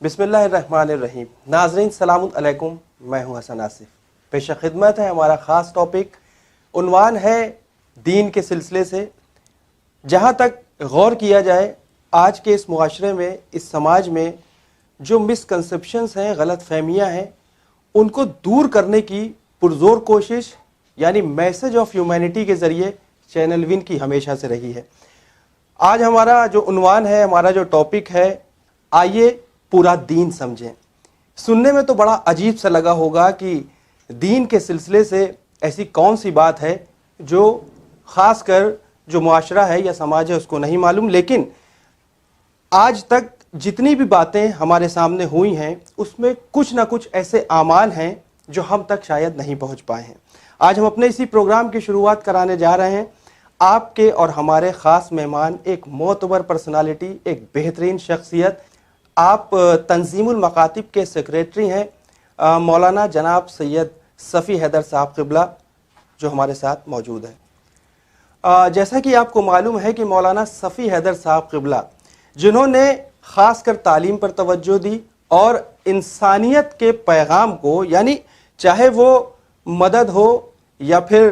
بسم اللہ الرحمن الرحیم. ناظرین سلام علیکم، میں ہوں حسن آصف. پیش خدمت ہے ہمارا خاص ٹاپک، عنوان ہے دین کے سلسلے سے. جہاں تک غور کیا جائے آج کے اس معاشرے میں، اس سماج میں جو مسکنسیپشنز ہیں، غلط فہمیاں ہیں، ان کو دور کرنے کی پرزور کوشش یعنی میسج آف ہیومینٹی کے ذریعے چینل ون کی ہمیشہ سے رہی ہے. آج ہمارا جو عنوان ہے، ہمارا جو ٹاپک ہے، آئیے پورا دین سمجھیں. سننے میں تو بڑا عجیب سا لگا ہوگا کہ دین کے سلسلے سے ایسی کون سی بات ہے جو خاص کر جو معاشرہ ہے یا سماج ہے اس کو نہیں معلوم. لیکن آج تک جتنی بھی باتیں ہمارے سامنے ہوئی ہیں اس میں کچھ نہ کچھ ایسے اعمال ہیں جو ہم تک شاید نہیں پہنچ پائے ہیں. آج ہم اپنے اسی پروگرام کی شروعات کرانے جا رہے ہیں. آپ کے اور ہمارے خاص مہمان ایک معتبر پرسنالٹی، ایک بہترین شخصیت. آپ تنظیم المکاتب کے سیکریٹری ہیں، مولانا جناب سید صفی حیدر صاحب قبلہ، جو ہمارے ساتھ موجود ہیں. جیسا کہ آپ کو معلوم ہے کہ مولانا صفی حیدر صاحب قبلہ جنہوں نے خاص کر تعلیم پر توجہ دی اور انسانیت کے پیغام کو، یعنی چاہے وہ مدد ہو یا پھر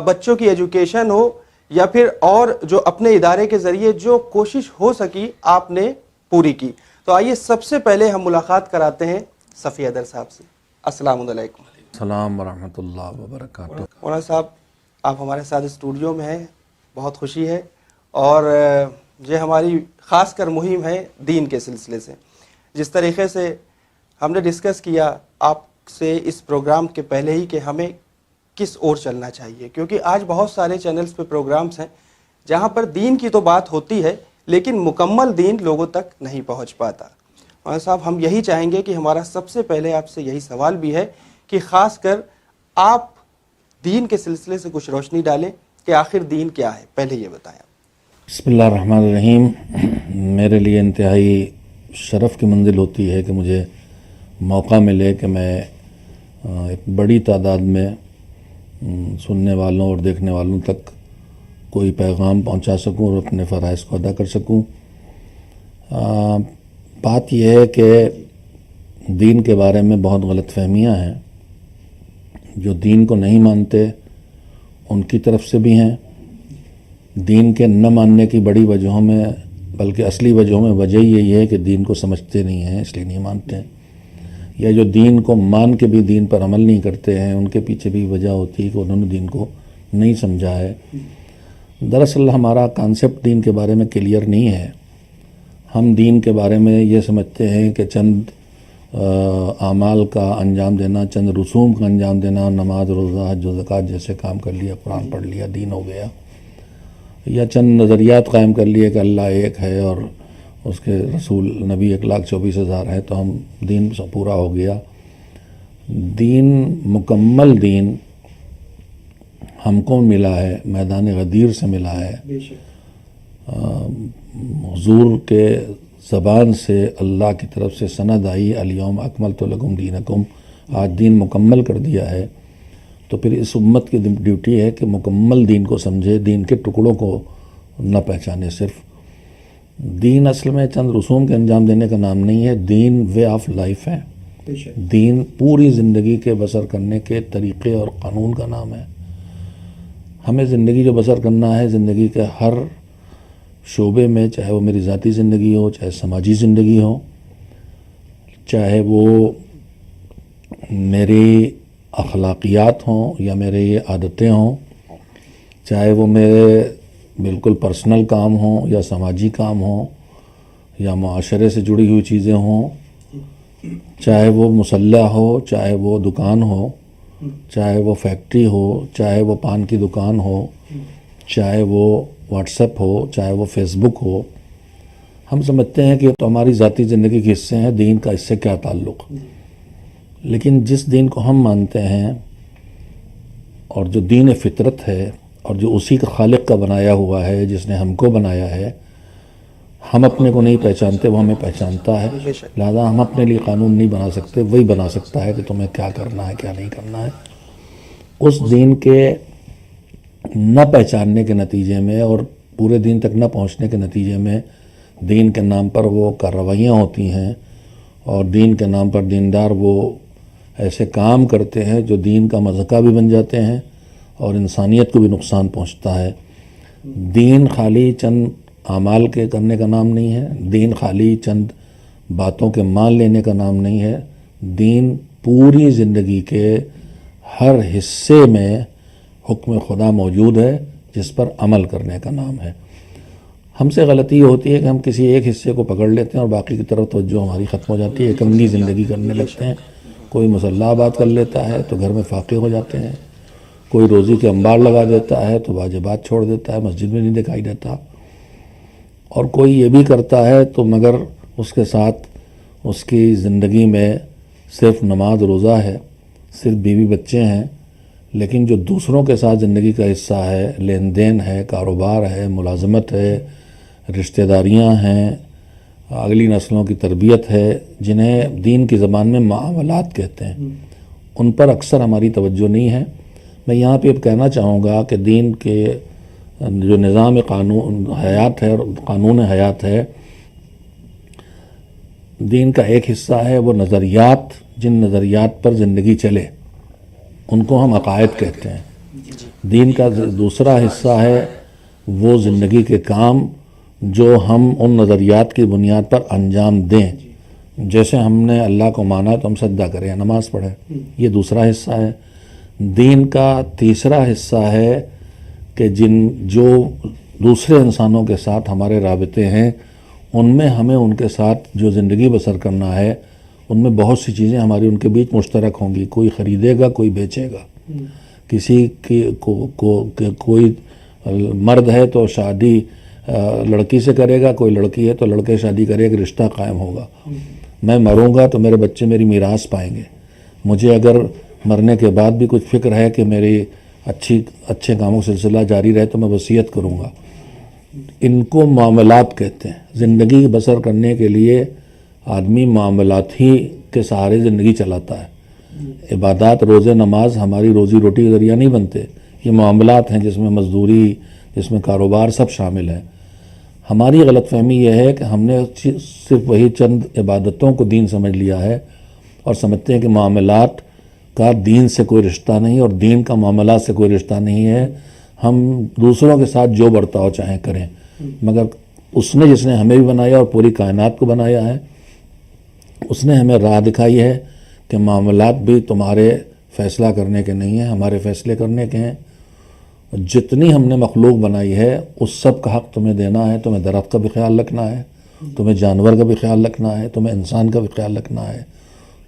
بچوں کی ایجوکیشن ہو یا پھر اور جو اپنے ادارے کے ذریعے جو کوشش ہو سکی آپ نے پوری کی. تو آئیے سب سے پہلے ہم ملاقات کراتے ہیں صفی حیدر صاحب سے. السلام علیکم. السلام ورحمۃ اللہ وبرکاتہ. مولانا صاحب، آپ ہمارے ساتھ اسٹوڈیو میں ہیں، بہت خوشی ہے. اور یہ ہماری خاص کر مہم ہے دین کے سلسلے سے. جس طریقے سے ہم نے ڈسکس کیا آپ سے اس پروگرام کے پہلے ہی کہ ہمیں کس اور چلنا چاہیے، کیونکہ آج بہت سارے چینلز پہ پروگرامز ہیں جہاں پر دین کی تو بات ہوتی ہے لیکن مکمل دین لوگوں تک نہیں پہنچ پاتا. مولانا صاحب، ہم یہی چاہیں گے کہ ہمارا سب سے پہلے آپ سے یہی سوال بھی ہے کہ خاص کر آپ دین کے سلسلے سے کچھ روشنی ڈالیں کہ آخر دین کیا ہے، پہلے یہ بتائیں. بسم اللہ الرحمن الرحیم. میرے لیے انتہائی شرف کی منزل ہوتی ہے کہ مجھے موقع ملے کہ میں ایک بڑی تعداد میں سننے والوں اور دیکھنے والوں تک کوئی پیغام پہنچا سکوں اور اپنے فرائض کو ادا کر سکوں. بات یہ ہے کہ دین کے بارے میں بہت غلط فہمیاں ہیں. جو دین کو نہیں مانتے ان کی طرف سے بھی ہیں. دین کے نہ ماننے کی بڑی وجہوں میں، بلکہ اصلی وجہوں میں وجہ یہی ہے کہ دین کو سمجھتے نہیں ہیں اس لیے نہیں مانتے ہیں، یا جو دین کو مان کے بھی دین پر عمل نہیں کرتے ہیں ان کے پیچھے بھی وجہ ہوتی ہے کہ انہوں نے دین کو نہیں سمجھا ہے. دراصل ہمارا کانسیپٹ دین کے بارے میں کلیئر نہیں ہے. ہم دین کے بارے میں یہ سمجھتے ہیں کہ چند اعمال کا انجام دینا، چند رسوم کا انجام دینا، نماز، روزہ، حج و زکوٰۃ جیسے کام کر لیا، قرآن پڑھ لیا، دین ہو گیا. یا چند نظریات قائم کر لیے کہ اللہ ایک ہے اور اس کے رسول نبی 1,24,000 ہیں تو ہم دین پورا ہو گیا. دین، مکمل دین ہم کو ملا ہے، میدان غدیر سے ملا ہے. حضور کے زبان سے اللہ کی طرف سے سند آئی، الیوم اکملت لکم دینکم، آج دین مکمل کر دیا ہے. تو پھر اس امت کی ڈیوٹی ہے کہ مکمل دین کو سمجھے، دین کے ٹکڑوں کو نہ پہچانے. صرف دین اصل میں چند رسوم کے انجام دینے کا نام نہیں ہے، دین وے آف لائف ہے. دین پوری زندگی کے بسر کرنے کے طریقے اور قانون کا نام ہے. ہمیں زندگی جو بسر کرنا ہے، زندگی کے ہر شعبے میں، چاہے وہ میری ذاتی زندگی ہو، چاہے سماجی زندگی ہو، چاہے وہ میری اخلاقیات ہوں یا میرے یہ عادتیں ہوں، چاہے وہ میرے بالکل پرسنل کام ہوں یا سماجی کام ہوں یا معاشرے سے جڑی ہوئی چیزیں ہوں، چاہے وہ مسلح ہو، چاہے وہ دکان ہو، چاہے وہ فیکٹری ہو، چاہے وہ پان کی دکان ہو، چاہے وہ واٹس ایپ ہو، چاہے وہ فیس بک ہو. ہم سمجھتے ہیں کہ تو ہماری ذاتی زندگی کے حصے ہیں، دین کا اس سے کیا تعلق. لیکن جس دین کو ہم مانتے ہیں اور جو دین فطرت ہے اور جو اسی کا خالق کا بنایا ہوا ہے، جس نے ہم کو بنایا ہے، ہم اپنے کو نہیں پہچانتے، وہ ہمیں پہچانتا ہے. لہذا ہم اپنے لیے قانون نہیں بنا سکتے، وہی بنا سکتا ہے کہ تمہیں کیا کرنا ہے، کیا نہیں کرنا ہے. اس دین کے نہ پہچاننے کے نتیجے میں اور پورے دین تک نہ پہنچنے کے نتیجے میں دین کے نام پر وہ کارروائیاں ہوتی ہیں اور دین کے نام پر دیندار وہ ایسے کام کرتے ہیں جو دین کا مذہقہ بھی بن جاتے ہیں اور انسانیت کو بھی نقصان پہنچتا ہے۔ دین خالی چند اعمال کے کرنے کا نام نہیں ہے، دین خالی چند باتوں کے مان لینے کا نام نہیں ہے، دین پوری زندگی کے ہر حصے میں حکم خدا موجود ہے جس پر عمل کرنے کا نام ہے۔ ہم سے غلطی یہ ہوتی ہے کہ ہم کسی ایک حصے کو پکڑ لیتے ہیں اور باقی کی طرف توجہ ہماری ختم ہو جاتی ہے، ایک عملی زندگی کرنے لگتے ہیں۔ کوئی مسلح آباد کر لیتا ہے تو گھر میں فاقے ہو جاتے ہیں، کوئی روزی کے انبار لگا دیتا ہے تو واجبات چھوڑ دیتا ہے، مسجد میں نہیں دکھائی دیتا، اور کوئی یہ بھی کرتا ہے تو مگر اس کے ساتھ اس کی زندگی میں صرف نماز روزہ ہے، صرف بیوی بچے ہیں، لیکن جو دوسروں کے ساتھ زندگی کا حصہ ہے، لین دین ہے، کاروبار ہے، ملازمت ہے، رشتہ داریاں ہیں، اگلی نسلوں کی تربیت ہے، جنہیں دین کی زبان میں معاملات کہتے ہیں، ان پر اکثر ہماری توجہ نہیں ہے۔ میں یہاں پہ اب کہنا چاہوں گا کہ دین کے جو نظام قانون حیات ہے اور قانون حیات ہے، دین کا ایک حصہ ہے وہ نظریات، جن نظریات پر زندگی چلے ان کو ہم عقائد کہتے ہیں۔ دین کا دوسرا حصہ ہے وہ زندگی کے کام جو ہم ان نظریات کی بنیاد پر انجام دیں، جیسے ہم نے اللہ کو مانا ہے تو ہم سجدہ کریں یا نماز پڑھیں، یہ دوسرا حصہ ہے۔ دین کا تیسرا حصہ ہے کہ جو دوسرے انسانوں کے ساتھ ہمارے رابطے ہیں، ان میں ہمیں ان کے ساتھ جو زندگی بسر کرنا ہے، ان میں بہت سی چیزیں ہماری ان کے بیچ مشترک ہوں گی۔ کوئی خریدے گا، کوئی بیچے گا، کسی کی کوئی مرد ہے تو شادی لڑکی سے کرے گا، کوئی لڑکی ہے تو لڑکے شادی کرے گا، رشتہ قائم ہوگا۔ میں مروں گا تو میرے بچے میری میراث پائیں گے، مجھے اگر مرنے کے بعد بھی کچھ فکر ہے کہ میری اچھے کاموں سلسلہ جاری رہے تو میں وصیت کروں گا۔ ان کو معاملات کہتے ہیں۔ زندگی بسر کرنے کے لیے آدمی معاملات ہی کے سہارے زندگی چلاتا ہے۔ عبادات، روزے، نماز ہماری روزی روٹی کا ذریعہ نہیں بنتے، یہ معاملات ہیں جس میں مزدوری، جس میں کاروبار سب شامل ہیں۔ ہماری غلط فہمی یہ ہے کہ ہم نے صرف وہی چند عبادتوں کو دین سمجھ لیا ہے اور سمجھتے ہیں کہ معاملات کا دین سے کوئی رشتہ نہیں اور دین کا معاملات سے کوئی رشتہ نہیں ہے، ہم دوسروں کے ساتھ جو برتاؤ چاہیں کریں، مگر جس نے ہمیں بھی بنایا اور پوری کائنات کو بنایا ہے، اس نے ہمیں راہ دکھائی ہے کہ معاملات بھی تمہارے فیصلہ کرنے کے نہیں ہیں، ہمارے فیصلے کرنے کے ہیں۔ جتنی ہم نے مخلوق بنائی ہے اس سب کا حق تمہیں دینا ہے، تمہیں درخت کا بھی خیال رکھنا ہے، تمہیں جانور کا بھی خیال رکھنا ہے، تمہیں انسان کا بھی خیال رکھنا ہے،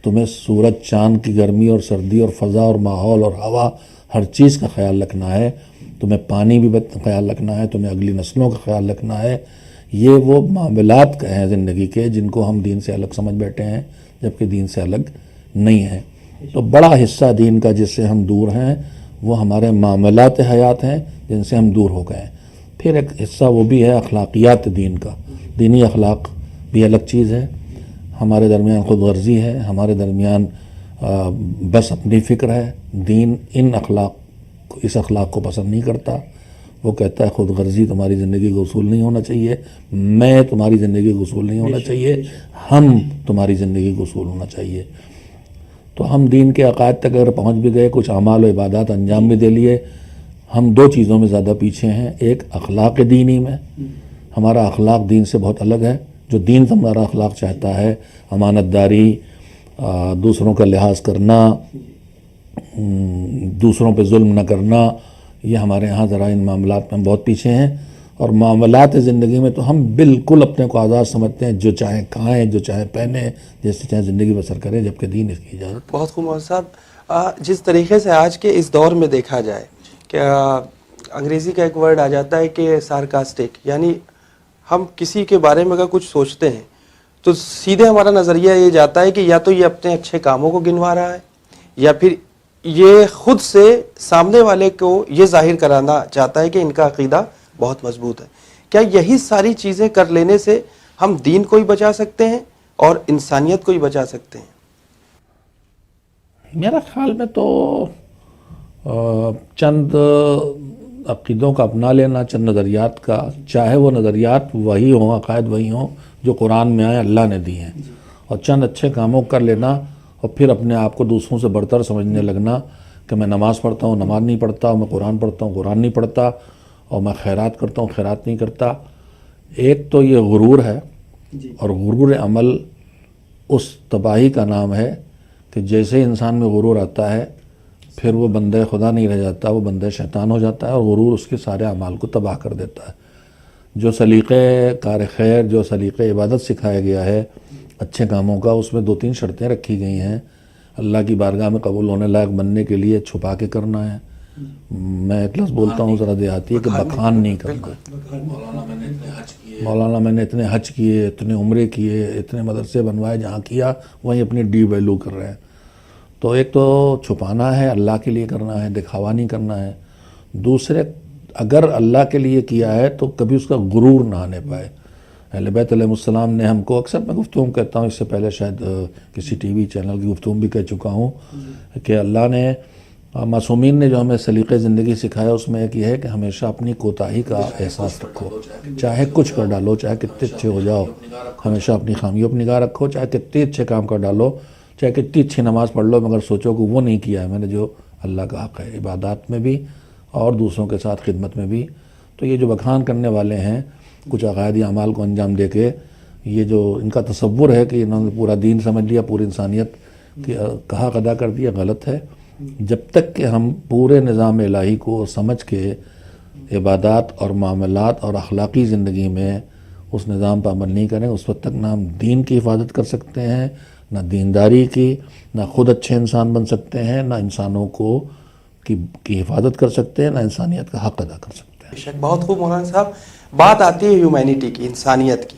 تمہیں سورج چاند کی گرمی اور سردی اور فضا اور ماحول اور ہوا ہر چیز کا خیال رکھنا ہے، تمہیں پانی بھی خیال رکھنا ہے، تمہیں اگلی نسلوں کا خیال رکھنا ہے۔ یہ وہ معاملات ہیں زندگی کے جن کو ہم دین سے الگ سمجھ بیٹھے ہیں، جبکہ دین سے الگ نہیں ہیں۔ تو بڑا حصہ دین کا جس سے ہم دور ہیں وہ ہمارے معاملات حیات ہیں جن سے ہم دور ہو گئے ہیں۔ پھر ایک حصہ وہ بھی ہے اخلاقیات دین کا۔ دینی اخلاق بھی الگ چیز ہے۔ ہمارے درمیان خود غرضی ہے، ہمارے درمیان بس اپنی فکر ہے۔ دین اس اخلاق کو پسند نہیں کرتا۔ وہ کہتا ہے خود غرضی تمہاری زندگی کا اصول نہیں ہونا چاہیے، میں تمہاری زندگی کا اصول نہیں ہونا چاہیے، ہم تمہاری زندگی کا اصول ہونا چاہیے۔ تو ہم دین کے عقائد تک اگر پہنچ بھی گئے، کچھ اعمال و عبادات انجام بھی دے لیے، ہم دو چیزوں میں زیادہ پیچھے ہیں۔ ایک اخلاق دینی میں، ہمارا اخلاق دین سے بہت الگ ہے۔ جو دین سے ہمارا اخلاق چاہتا ہے، امانت داری، دوسروں کا لحاظ کرنا، دوسروں پہ ظلم نہ کرنا، یہ ہمارے ہاں ذرا ان معاملات میں بہت پیچھے ہیں۔ اور معاملات زندگی میں تو ہم بالکل اپنے کو آزاد سمجھتے ہیں، جو چاہیں کھائیں، جو چاہیں پہنیں، جیسے چاہیں زندگی بسر کریں، جبکہ دین اس کی اجازت۔ بہت خوب مولوی صاحب، جس طریقے سے آج کے اس دور میں دیکھا جائے کہ انگریزی کا ایک ورڈ آ جاتا ہے کہ سارکاسٹک، یعنی ہم کسی کے بارے میں اگر کچھ سوچتے ہیں تو سیدھے ہمارا نظریہ یہ جاتا ہے کہ یا تو یہ اپنے اچھے کاموں کو گنوا رہا ہے، یا پھر یہ خود سے سامنے والے کو یہ ظاہر کرانا چاہتا ہے کہ ان کا عقیدہ بہت مضبوط ہے۔ کیا یہی ساری چیزیں کر لینے سے ہم دین کو ہی بچا سکتے ہیں اور انسانیت کو ہی بچا سکتے ہیں؟ میرا خیال میں تو چند عقیدوں کا اپنا لینا، چند نظریات کا، چاہے وہ نظریات وہی ہوں، عقائد وہی ہوں جو قرآن میں آئے، اللہ نے دی ہیں، اور چند اچھے کاموں کر لینا اور پھر اپنے آپ کو دوسروں سے برتر سمجھنے لگنا کہ میں نماز پڑھتا ہوں نماز نہیں پڑھتا، میں قرآن پڑھتا ہوں قرآن نہیں پڑھتا، اور میں خیرات کرتا ہوں خیرات نہیں کرتا. ایک تو یہ غرور ہے، اور غرور عمل اس تباہی کا نام ہے کہ جیسے ہی انسان میں غرور آتا ہے پھر وہ بندہ خدا نہیں رہ جاتا، وہ بندہ شیطان ہو جاتا ہے، اور غرور اس کے سارے اعمال کو تباہ کر دیتا ہے. جو سلیقے کار خیر، جو سلیقے عبادت سکھایا گیا ہے اچھے کاموں کا، اس میں 2-3 شرطیں رکھی گئی ہیں. اللہ کی بارگاہ میں قبول ہونے لائق بننے کے لیے چھپا کے کرنا ہے. میں ایک لفظ بولتا ہوں ذرا دیہاتی ہے کہ بخان نہیں کرنا. مولانا میں نے اتنے حج کیے، اتنے عمرے کیے، اتنے مدرسے بنوائے، جہاں کیا وہیں اپنی ڈی ویلو کر رہے ہیں. تو ایک تو چھپانا ہے، اللہ کے لیے کرنا ہے، دکھاوا نہیں کرنا ہے. دوسرے، اگر اللہ کے لیے کیا ہے تو کبھی اس کا غرور نہ آنے پائے. اہل بیت علیہ السلام نے ہم کو، اکثر میں گفتگو کہتا ہوں، اس سے پہلے شاید کسی ٹی وی چینل کی گفتگو بھی کہہ چکا ہوں کہ اللہ نے، معصومین نے جو ہمیں سلیقے زندگی سکھایا اس میں ایک یہ ہے کہ ہمیشہ اپنی کوتاہی کا احساس رکھو، چاہے کچھ کر ڈالو، چاہے کتنے اچھے ہو جاؤ، ہمیشہ اپنی خامیوں پر نگاہ رکھو. چاہے کتنے اچھے کام کر ڈالو، چاہے کتنی اچھی نماز پڑھ لو، مگر سوچو کہ وہ نہیں کیا ہے میں نے جو اللہ کا حق ہے، عبادات میں بھی اور دوسروں کے ساتھ خدمت میں بھی. تو یہ جو بخان کرنے والے ہیں کچھ عقائدی اعمال کو انجام دے کے، یہ جو ان کا تصور ہے کہ انہوں نے پورا دین سمجھ لیا، پوری انسانیت کا حق ادا کر دیا، غلط ہے. جب تک کہ ہم پورے نظام الہی کو سمجھ کے عبادات اور معاملات اور اخلاقی زندگی میں اس نظام پر عمل نہیں کریں، اس وقت تک نہ ہم دین کی حفاظت کر سکتے ہیں، نہ دینداری کی، نہ خود اچھے انسان بن سکتے ہیں، نہ انسانوں کی حفاظت کر سکتے ہیں، نہ انسانیت کا حق ادا کر سکتے ہیں. بے شک، بہت خوب مولانا صاحب. بات آتی ہے ہیومینٹی کی، انسانیت کی.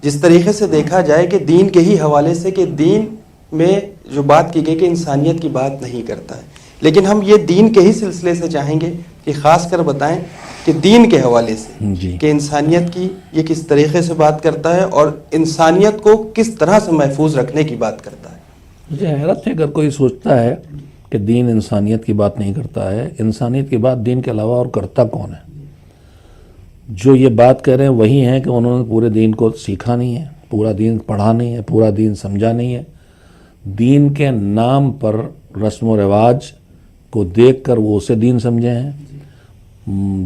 جس طریقے سے دیکھا جائے کہ دین کے ہی حوالے سے، کہ دین میں جو بات کی گئی کہ انسانیت کی بات نہیں کرتا ہے، لیکن ہم یہ دین کے ہی سلسلے سے چاہیں گے کہ خاص کر بتائیں کہ دین کے حوالے سے جی. کہ انسانیت کی یہ کس طریقے سے بات کرتا ہے اور انسانیت کو کس طرح سے محفوظ رکھنے کی بات کرتا ہے. مجھے حیرت ہے اگر کوئی سوچتا ہے کہ دین انسانیت کی بات نہیں کرتا ہے. انسانیت کی بات دین کے علاوہ اور کرتا کون ہے؟ جو یہ بات کہہ رہے ہیں وہی ہیں کہ انہوں نے پورے دین کو سیکھا نہیں ہے، پورا دین پڑھا نہیں ہے، پورا دین سمجھا نہیں ہے. دین کے نام پر رسم و رواج کو دیکھ کر وہ اسے دین سمجھے ہیں.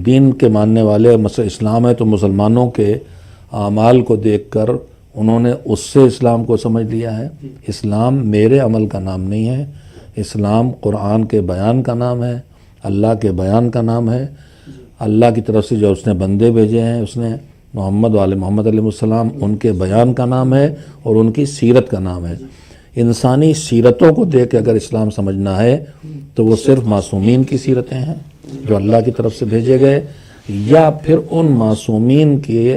دین کے ماننے والے، مثلا اسلام ہے تو مسلمانوں کے اعمال کو دیکھ کر انہوں نے اس سے اسلام کو سمجھ لیا ہے. اسلام میرے عمل کا نام نہیں ہے، اسلام قرآن کے بیان کا نام ہے، اللہ کے بیان کا نام ہے. اللہ کی طرف سے جو اس نے بندے بھیجے ہیں، اس نے محمد وآل محمد علیہ السلام، ان کے بیان کا نام ہے اور ان کی سیرت کا نام ہے. انسانی سیرتوں کو دیکھ کے اگر اسلام سمجھنا ہے تو وہ صرف معصومین کی سیرتیں ہیں جو اللہ کی طرف سے بھیجے گئے، یا پھر ان معصومین کی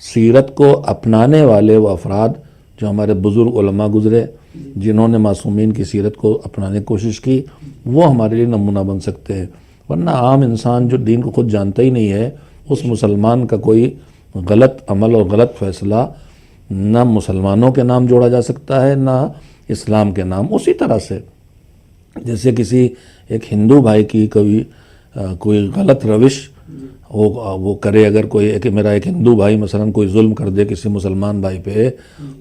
سیرت کو اپنانے والے وہ افراد جو ہمارے بزرگ علماء گزرے جنہوں نے معصومین کی سیرت کو اپنانے کی کوشش کی، وہ ہمارے لیے نمونہ بن سکتے ہیں. ورنہ عام انسان جو دین کو خود جانتا ہی نہیں ہے، اس مسلمان کا کوئی غلط عمل اور غلط فیصلہ نہ مسلمانوں کے نام جوڑا جا سکتا ہے، نہ اسلام کے نام. اسی طرح سے جیسے کسی ایک ہندو بھائی کی کوئی غلط روش وہ کرے، اگر کوئی کہ میرا ایک ہندو بھائی مثلا کوئی ظلم کر دے کسی مسلمان بھائی پہ،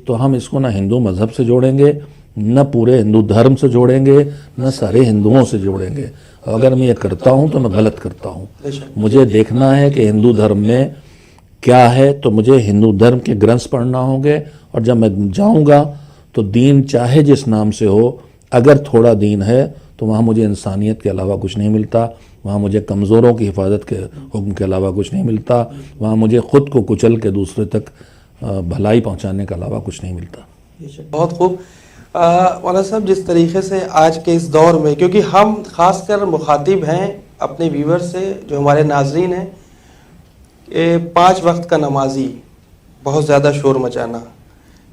تو ہم اس کو نہ ہندو مذہب سے جوڑیں گے، نہ پورے ہندو دھرم سے جوڑیں گے، نہ سارے ہندوؤں سے جوڑیں گے. اگر میں یہ کرتا ہوں تو میں غلط کرتا ہوں. مجھے دیکھنا ہے کہ ہندو دھرم میں کیا ہے، تو مجھے ہندو دھرم کے گرنتھ پڑھنا ہوں گے، اور جب میں جاؤں گا تو دین چاہے جس نام سے ہو، اگر تھوڑا دین ہے تو وہاں مجھے انسانیت کے علاوہ کچھ نہیں ملتا، وہاں مجھے کمزوروں کی حفاظت کے حکم کے علاوہ کچھ نہیں ملتا، وہاں مجھے خود کو کچل کے دوسرے تک بھلائی پہنچانے کے علاوہ کچھ نہیں ملتا. بہت خوب مولانا صاحب. جس طریقے سے آج کے اس دور میں، کیونکہ ہم خاص کر مخاطب ہیں اپنے ویور سے جو ہمارے ناظرین ہیں، 5 وقت کا نمازی، بہت زیادہ شور مچانا،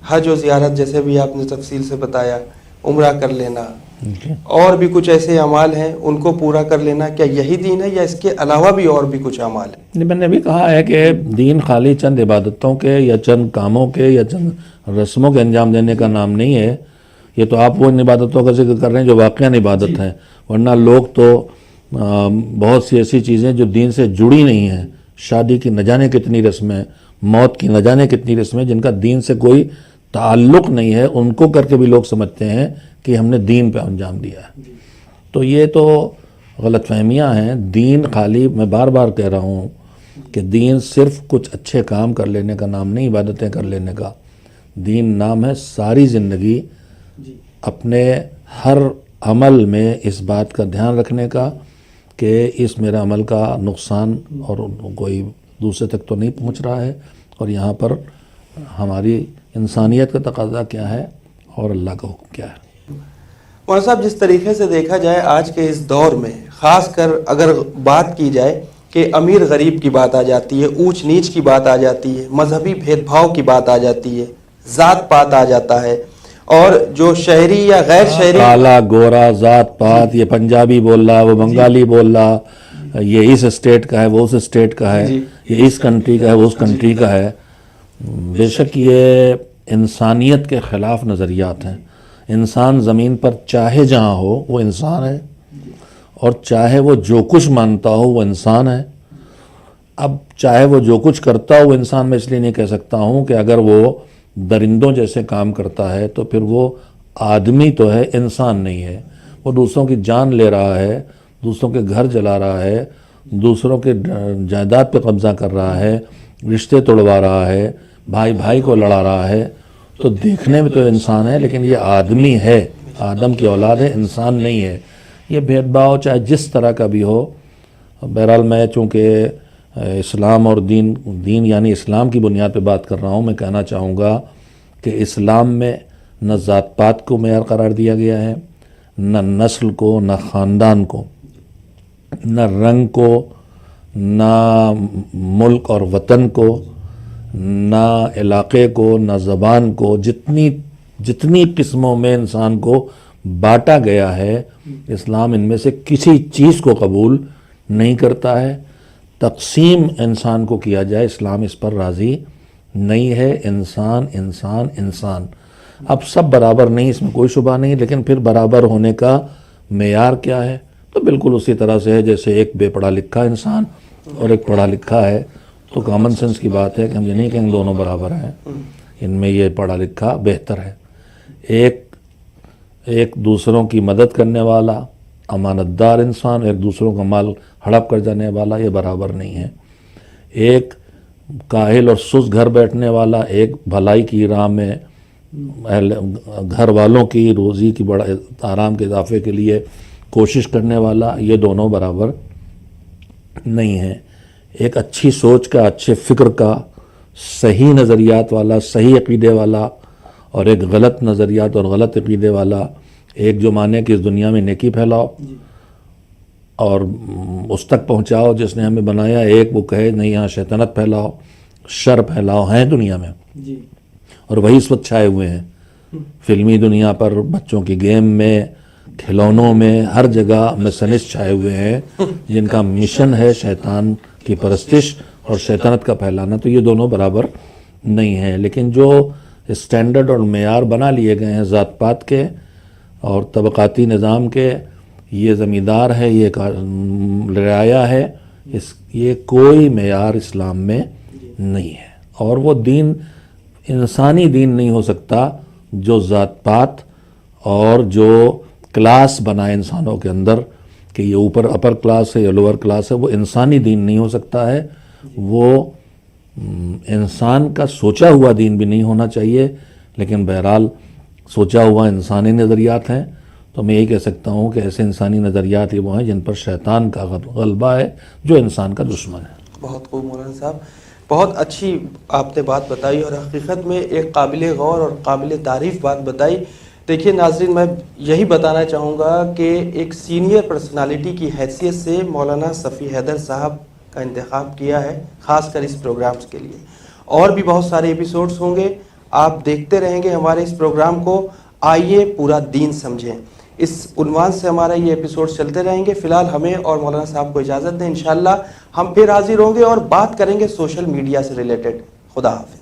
حج و زیارت جیسے بھی آپ نے تفصیل سے بتایا، عمرہ کر لینا، اور بھی کچھ ایسے اعمال ہیں ان کو پورا کر لینا، کیا یہی دین ہے یا اس کے علاوہ بھی اور بھی کچھ اعمال ہیں؟ میں نے بھی کہا ہے کہ دین خالی چند عبادتوں کے یا چند کاموں کے یا چند رسموں کے انجام دینے کا نام نہیں ہے. یہ تو آپ وہ ان عبادتوں کا ذکر کر رہے ہیں جو واقعاً عبادت ہیں، ورنہ لوگ تو بہت سی ایسی چیزیں جو دین سے جڑی نہیں ہیں، شادی کی نہ جانے کتنی رسمیں، موت کی نہ جانے کتنی رسمیں جن کا دین سے کوئی تعلق نہیں ہے ان کو کر کے بھی لوگ سمجھتے ہیں کہ ہم نے دین پہ انجام دیا ہے. تو یہ تو غلط فہمیاں ہیں. دین خالی، میں بار بار کہہ رہا ہوں کہ دین صرف کچھ اچھے کام کر لینے کا نام نہیں، عبادتیں کر لینے کا. دین نام ہے ساری زندگی اپنے ہر عمل میں اس بات کا دھیان رکھنے کا کہ اس میرے عمل کا نقصان اور کوئی دوسرے تک تو نہیں پہنچ رہا ہے، اور یہاں پر ہماری انسانیت کا تقاضا کیا ہے اور اللہ کا حکم کیا ہے. مولانا صاحب، جس طریقے سے دیکھا جائے آج کے اس دور میں، خاص کر اگر بات کی جائے کہ امیر غریب کی بات آ جاتی ہے، اونچ نیچ کی بات آ جاتی ہے، مذہبی بھید بھاؤ کی بات آ جاتی ہے، ذات پات آ جاتا ہے، اور جو شہری یا غیر شہری، کالا گورا ذات پات، یہ پنجابی بول رہا، وہ بنگالی بول رہا، یہ اس اسٹیٹ کا ہے، وہ اس اسٹیٹ کا ہے، یہ اس کنٹری کا ہے، وہ اس کنٹری کا ہے. بے شک یہ انسانیت کے خلاف نظریات ہیں. انسان زمین پر چاہے جہاں ہو وہ انسان ہے، اور چاہے وہ جو کچھ مانتا ہو وہ انسان ہے. اب چاہے وہ جو کچھ کرتا ہو وہ انسان، میں اس لیے نہیں کہہ سکتا ہوں کہ اگر وہ درندوں جیسے کام کرتا ہے تو پھر وہ آدمی تو ہے، انسان نہیں ہے. وہ دوسروں کی جان لے رہا ہے، دوسروں کے گھر جلا رہا ہے، دوسروں کے جائیداد پہ قبضہ کر رہا ہے، رشتے توڑوا رہا ہے، بھائی بھائی کو لڑا رہا ہے. تو دیکھنے میں تو انسان ہے لیکن یہ آدمی ہے، آدم کی اولاد ہے، انسان نہیں ہے. یہ بھید بھاؤ چاہے جس طرح کا بھی ہو. بہرحال میں چونکہ اسلام اور دین یعنی اسلام کی بنیاد پہ بات کر رہا ہوں، میں کہنا چاہوں گا کہ اسلام میں نہ ذات پات کو معیار قرار دیا گیا ہے، نہ نسل کو، نہ خاندان کو، نہ رنگ کو، نہ ملک اور وطن کو، نہ علاقے کو، نہ زبان کو. جتنی قسموں میں انسان کو بانٹا گیا ہے، اسلام ان میں سے کسی چیز کو قبول نہیں کرتا ہے. تقسیم انسان کو کیا جائے، اسلام اس پر راضی نہیں ہے. انسان انسان انسان. اب سب برابر نہیں، اس میں کوئی شبہ نہیں، لیکن پھر برابر ہونے کا معیار کیا ہے؟ تو بالکل اسی طرح سے ہے جیسے ایک بے پڑھا لکھا انسان اور ایک پڑھا لکھا ہے. تو کامن سینس کی بات ہے کہ ہم یہ نہیں کہیں دونوں برابر ہیں، ان میں یہ پڑھا لکھا بہتر ہے. ایک دوسروں کی مدد کرنے والا امانت دار انسان، ایک دوسروں کا مال ہڑپ کر جانے والا، یہ برابر نہیں ہے. ایک کاہل اور سست گھر بیٹھنے والا، ایک بھلائی کی راہ میں گھر والوں کی روزی کی بڑا آرام کے اضافے کے لیے کوشش کرنے والا، یہ دونوں برابر نہیں ہیں. ایک اچھی سوچ کا، اچھے فکر کا، صحیح نظریات والا، صحیح عقیدے والا، اور ایک غلط نظریات اور غلط عقیدے والا. ایک جو مانے کہ اس دنیا میں نیکی پھیلاؤ اور اس تک پہنچاؤ جس نے ہمیں بنایا، ایک وہ کہے نہیں یہاں شیطنت پھیلاؤ، شر پھیلاؤ. ہیں دنیا میں، اور وہی اس وقت چھائے ہوئے ہیں فلمی دنیا پر، بچوں کی گیم میں، کھلونوں میں، ہر جگہ مسنس چھائے ہوئے ہیں جن کا مشن ہے شیطان کی پرستش اور شیطنت کا پھیلانا. تو یہ دونوں برابر نہیں ہیں. لیکن جو اسٹینڈرڈ اور معیار بنا لیے گئے ہیں ذات پات کے اور طبقاتی نظام کے، یہ زمیندار ہے، یہ رعایا ہے، یہ کوئی معیار اسلام میں نہیں ہے. اور وہ دین انسانی دین نہیں ہو سکتا جو ذات پات اور جو کلاس بنائے انسانوں کے اندر کہ یہ اوپر اپر کلاس ہے یا لوور کلاس ہے. وہ انسانی دین نہیں ہو سکتا ہے. وہ انسان کا سوچا ہوا دین بھی نہیں ہونا چاہیے. لیکن بہرحال سوچا ہوا انسانی نظریات ہیں. تو میں یہی کہہ سکتا ہوں کہ ایسے انسانی نظریات یہ وہ ہیں جن پر شیطان کا غلبہ ہے جو انسان کا دشمن ہے. بہت خوب مولانا صاحب، بہت اچھی آپ نے بات بتائی اور حقیقت میں ایک قابل غور اور قابل تعریف بات بتائی. دیکھیے ناظرین، میں یہی بتانا چاہوں گا کہ ایک سینئر پرسنالٹی کی حیثیت سے مولانا صفی حیدر صاحب کا انتخاب کیا ہے خاص کر اس پروگرامز کے لیے. اور بھی بہت سارے ایپیسوڈز ہوں گے، آپ دیکھتے رہیں گے ہمارے اس پروگرام کو. آئیے پورا دین سمجھیں، اس عنوان سے ہمارا یہ ایپیسوڈ چلتے رہیں گے. فی الحال ہمیں اور مولانا صاحب کو اجازت دیں. انشاءاللہ ہم پھر حاضر ہوں گے اور بات کریں گے سوشل میڈیا سے ریلیٹڈ. خدا حافظ.